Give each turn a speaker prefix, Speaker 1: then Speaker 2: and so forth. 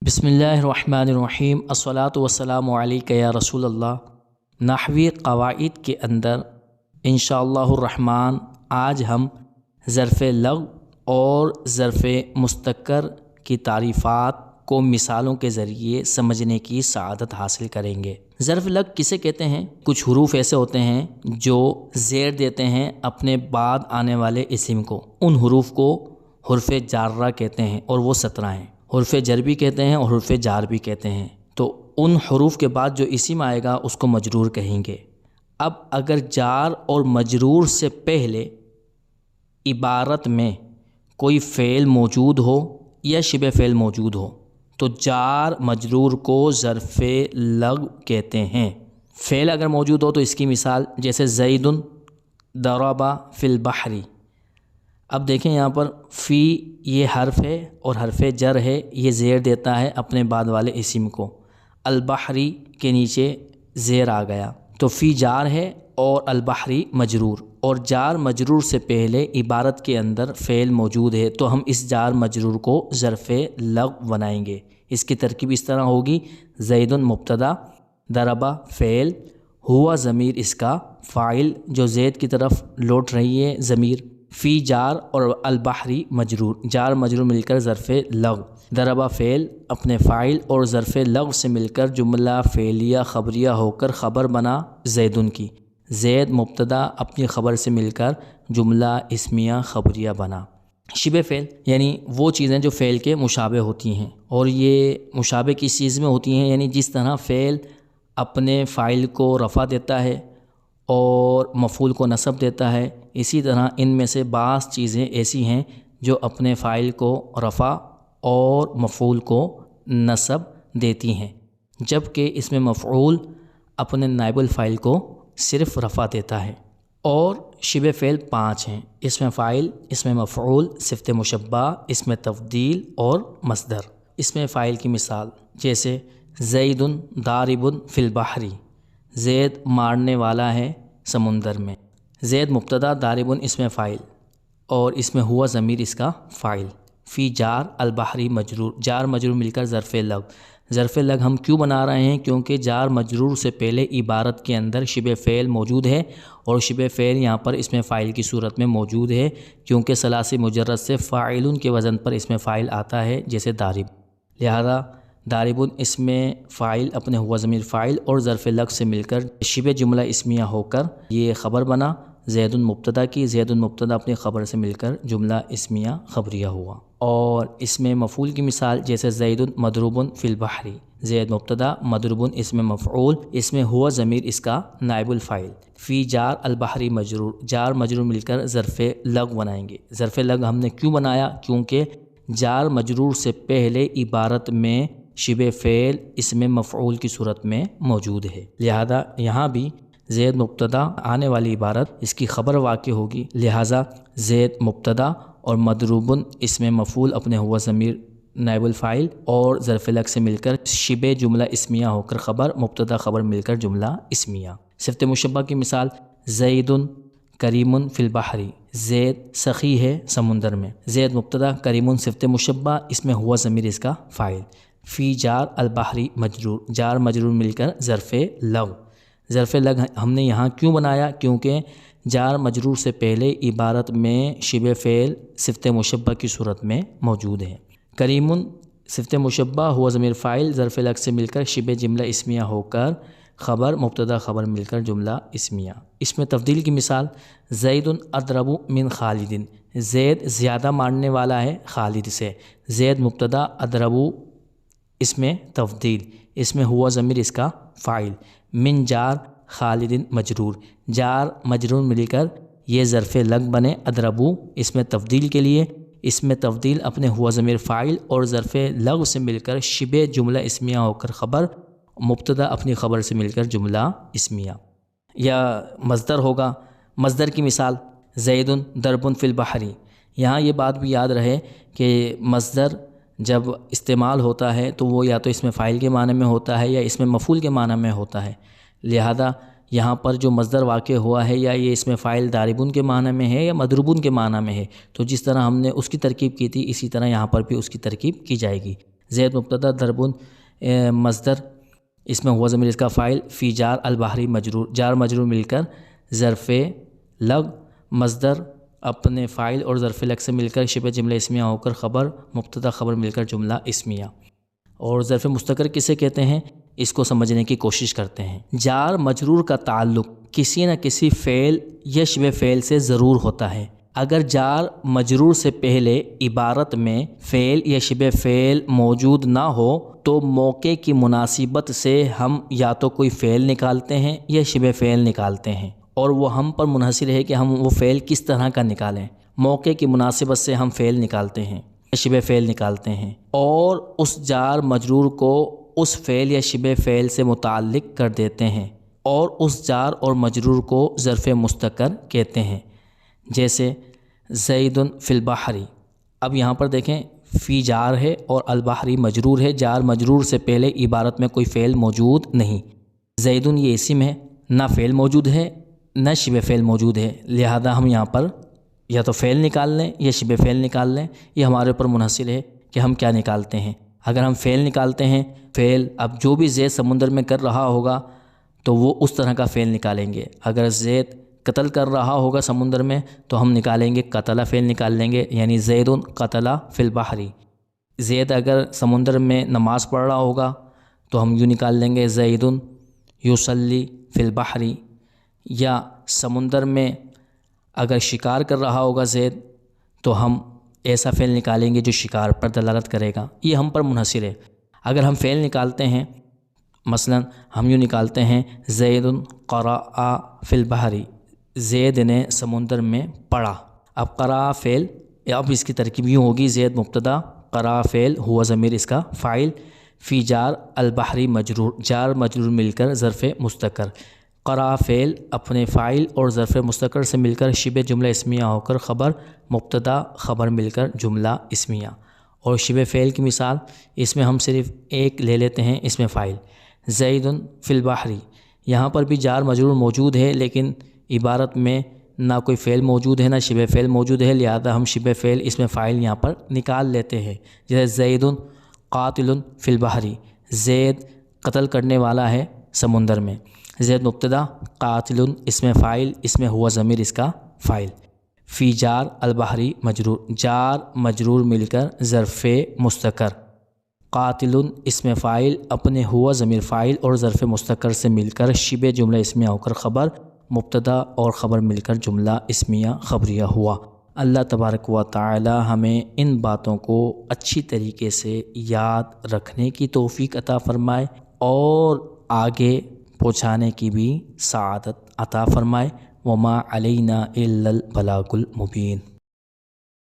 Speaker 1: بسم اللہ الرحمن الرحیم الصلاۃ والسلام علیک یا رسول اللہ۔ نحوی قواعد کے اندر انشاءاللہ الرحمن آج ہم ظرف لغو اور ظرف مستقر کی تعریفات کو مثالوں کے ذریعے سمجھنے کی سعادت حاصل کریں گے۔ ظرف لغو کسے کہتے ہیں؟ کچھ حروف ایسے ہوتے ہیں جو زیر دیتے ہیں اپنے بعد آنے والے اسم کو، ان حروف کو حرف جارہ کہتے ہیں اور وہ 17 ہیں۔ حرف جر بھی کہتے ہیں اور حرف جار بھی کہتے ہیں۔ تو ان حروف کے بعد جو اسم آئے گا اس کو مجرور کہیں گے۔ اب اگر جار اور مجرور سے پہلے عبارت میں کوئی فعل موجود ہو یا شبہ فعل موجود ہو تو جار مجرور کو ظرف لغو کہتے ہیں۔ فعل اگر موجود ہو تو اس کی مثال جیسے زید ضرب فی البحر۔ اب دیکھیں یہاں پر فی یہ حرف ہے اور حرف جر ہے، یہ زیر دیتا ہے اپنے بعد والے اسم کو۔ البحری کے نیچے زیر آ گیا تو فی جار ہے اور البحری مجرور، اور جار مجرور سے پہلے عبارت کے اندر فعل موجود ہے تو ہم اس جار مجرور کو ظرف لغو بنائیں گے۔ اس کی ترکیب اس طرح ہوگی: زید مبتدا، ضرب فعل، ہوا ضمیر اس کا فاعل جو زید کی طرف لوٹ رہی ہے ضمیر، فی جار اور البحری مجرور، جار مجرور مل کر ظرف لغو، ضرب فعل اپنے فاعل اور ظرف لغو سے مل کر جملہ فعلیہ خبریہ ہو کر خبر بنا زیدن کی، زید مبتدا اپنی خبر سے مل کر جملہ اسمیہ خبریہ بنا۔ شبہ فعل یعنی وہ چیزیں جو فعل کے مشابہ ہوتی ہیں، اور یہ مشابہ کس چیز میں ہوتی ہیں؟ یعنی جس طرح فعل اپنے فاعل کو رفع دیتا ہے اور مفعول کو نصب دیتا ہے، اسی طرح ان میں سے بعض چیزیں ایسی ہیں جو اپنے فاعل کو رفع اور مفعول کو نصب دیتی ہیں، جبکہ اس میں مفعول اپنے نائب الفاعل کو صرف رفع دیتا ہے۔ اور شبہ فعل 5 ہیں: اسم فاعل، اسم مفعول، صفت مشبہ، اسم تفضیل اور مصدر۔ اسم فاعل کی مثال جیسے زید ضارب فی البحر، زید مارنے والا ہے سمندر میں۔ زید مبتدا، ضارب اسم فاعل اور اس میں ہوا ضمیر اس کا فاعل، فی جار البحری مجرور، جار مجرور مل کر ظرف لغو۔ ظرف لغو ہم کیوں بنا رہے ہیں؟ کیونکہ جار مجرور سے پہلے عبارت کے اندر شبہ فعل موجود ہے، اور شبہ فعل یہاں پر اسم فاعل کی صورت میں موجود ہے، کیونکہ ثلاثی مجرد سے فاعلن کے وزن پر اسم فاعل آتا ہے جیسے ضارب، لہذا ضارب اسم فاعل اپنے ہوا ضمیر فاعل اور ظرف لغو سے مل کر شبہ جملہ اسمیہ ہو کر یہ خبر بنا زید مبتدا کی، زید مبتدا اپنی خبر سے مل کر جملہ اسمیہ خبریہ ہوا۔ اور اس میں مفعول کی مثال جیسے زید مضروب فی البحر، زید مبتدا، مضروب اسم مفعول، اس میں ہوا ضمیر اس کا نائب الفاعل، فی جار البحری مجرور، جار مجرور مل کر ظرف لغو بنائیں گے۔ ظرف لغو ہم نے کیوں بنایا؟ کیونکہ جار مجرور سے پہلے عبارت میں شبہ فعل اسم مفعول کی صورت میں موجود ہے، لہذا یہاں بھی زید مبتدا آنے والی عبارت اس کی خبر واقع ہوگی، لہٰذا زید مبتدا اور مضروب اسم مفعول اپنے ہوا ضمیر نائب الفاعل اور ظرف لغو سے مل کر شبہ جملہ اسمیہ ہو کر خبر، مبتدا خبر مل کر جملہ اسمیہ۔ صفت مشبہ کی مثال زید کریم فی البحر، زید سخی ہے سمندر میں، زید مبتدا، کریم صفت مشبہ، اس میں ہوا ضمیر اس کا فاعل، فی جار البحری مجرور، جار مجرور مل کر ظرف لغو۔ ظرف لغو ہم نے یہاں کیوں بنایا؟ کیونکہ جار مجرور سے پہلے عبارت میں شبہ فعل صفت مشبہ کی صورت میں موجود ہے۔ کریم صفت مشبہ ہوا ضمیر فاعل، ظرف لغو سے مل کر شبہ جملہ اسمیہ ہو کر خبر، مبتدا خبر مل کر جملہ اسمیہ۔ اس میں تفضیل کی مثال زید اضرب من خالد، زید زیادہ مارنے والا ہے خالد سے، زید مبتدا، اضرب اس میں تفضیل، اس میں ہوا ضمیر اس کا فاعل، من جار خالد مجرور، جار مجرور مل کر یہ ظرف لغو بنے اضربو اس میں تفضیل کے لیے، اس میں تفضیل اپنے ہوا ضمیر فاعل اور ظرف لغو سے مل کر شبہ جملہ اسمیہ ہو کر خبر، مبتدا اپنی خبر سے مل کر جملہ اسمیہ۔ یا مصدر ہوگا، مصدر کی مثال زید ضرب فی البحر۔ یہاں یہ بات بھی یاد رہے کہ مصدر جب استعمال ہوتا ہے تو وہ یا تو اس میں فاعل کے معنی میں ہوتا ہے یا اس میں مفعول کے معنی میں ہوتا ہے، لہذا یہاں پر جو مصدر واقع ہوا ہے یا یہ اس میں فاعل ضاربون کے معنی میں ہے یا مضروبون کے معنی میں ہے، تو جس طرح ہم نے اس کی ترکیب کی تھی اسی طرح یہاں پر بھی اس کی ترکیب کی جائے گی۔ زید مبتدا ضرب مصدر اس میں ہوا ضمیر اس کا فاعل، فی جار البحری مجرور، جار مجرور مل کر ظرف لغو مصدر اپنے فاعل اور ظرف لغو سے مل کر شبہ جملہ اسمیہ ہو کر خبر، مبتدا خبر مل کر جملہ اسمیہ۔ اور ظرف مستقر کسے کہتے ہیں اس کو سمجھنے کی کوشش کرتے ہیں۔ جار مجرور کا تعلق کسی نہ کسی فعل یا شبہ فعل سے ضرور ہوتا ہے۔ اگر جار مجرور سے پہلے عبارت میں فعل یا شبہ فعل موجود نہ ہو تو موقع کی مناسبت سے ہم یا تو کوئی فعل نکالتے ہیں یا شبہ فعل نکالتے ہیں، اور وہ ہم پر منحصر ہے کہ ہم وہ فعل کس طرح کا نکالیں۔ موقع کی مناسبت سے ہم فعل نکالتے ہیں یا شبہ فعل نکالتے ہیں، اور اس جار مجرور کو اس فعل یا شبہ فعل سے متعلق کر دیتے ہیں، اور اس جار اور مجرور کو ظرف مستقر کہتے ہیں۔ جیسے زید فی البحری، اب یہاں پر دیکھیں فی جار ہے اور البحری مجرور ہے، جار مجرور سے پہلے عبارت میں کوئی فعل موجود نہیں۔ زید یہ اسم ہے، نہ فعل موجود ہے نہ شبہ فعل موجود ہے، لہذا ہم یہاں پر یا تو فعل نکال لیں یا شبہ فعل نکال لیں، یہ ہمارے اوپر منحصر ہے کہ ہم کیا نکالتے ہیں۔ اگر ہم فعل نکالتے ہیں، فعل اب جو بھی زید سمندر میں کر رہا ہوگا تو وہ اس طرح کا فعل نکالیں گے۔ اگر زید قتل کر رہا ہوگا سمندر میں تو ہم نکالیں گے قتل فعل نکال لیں گے، یعنی زید قتل فی البحری۔ زید اگر سمندر میں نماز پڑھ رہا ہوگا تو ہم یوں نکال لیں گے زید یصلی فی البحری، یا سمندر میں اگر شکار کر رہا ہوگا زید تو ہم ایسا فعل نکالیں گے جو شکار پر دلالت کرے گا، یہ ہم پر منحصر ہے۔ اگر ہم فعل نکالتے ہیں، مثلا ہم یوں نکالتے ہیں زید قرأ فی البحری، زید نے سمندر میں پڑھا۔ اب قرأ فعل، اب اس کی ترکیب یوں ہوگی زید مبتدا قرأ فعل ہوا ضمیر اس کا فاعل، فی جار البحری مجرور، جار مجرور مل کر ظرف مستقر، قرأ فعل اپنے فاعل اور ظرف مستقر سے مل کر شبہ جملہ اسمیہ ہو کر خبر، مبتدا خبر مل کر جملہ اسمیہ۔ اور شبہ فعل کی مثال اس میں ہم صرف ایک لے لیتے ہیں، اس میں فاعل زید فی البحری، یہاں پر بھی جار مجرور موجود ہے لیکن عبارت میں نہ کوئی فعل موجود ہے نہ شبہ فعل موجود ہے، لہذا ہم شبہ فعل اس میں فاعل یہاں پر نکال لیتے ہیں۔ جیسے زید قاتل فی البحری، زید قتل کرنے والا ہے سمندر میں، زید مبتدا قاتل اس میں فاعل، اس میں ہوا ضمیر اس کا فاعل، فی جار البحری مجرور، جار مجرور مل کر ظرف مستقر، قاتل اس میں فاعل اپنے ہوا ضمیر فاعل اور ظرف مستقر سے مل کر شبہ جملہ اسمیہ ہو کر خبر، مبتدا اور خبر مل کر جملہ اسمیہ خبریہ ہوا۔ اللہ تبارک و تعالی ہمیں ان باتوں کو اچھی طریقے سے یاد رکھنے کی توفیق عطا فرمائے اور آگے پہنچانے کی بھی سعادت عطا فرمائے۔ وما علینا الا البلاغ المبین۔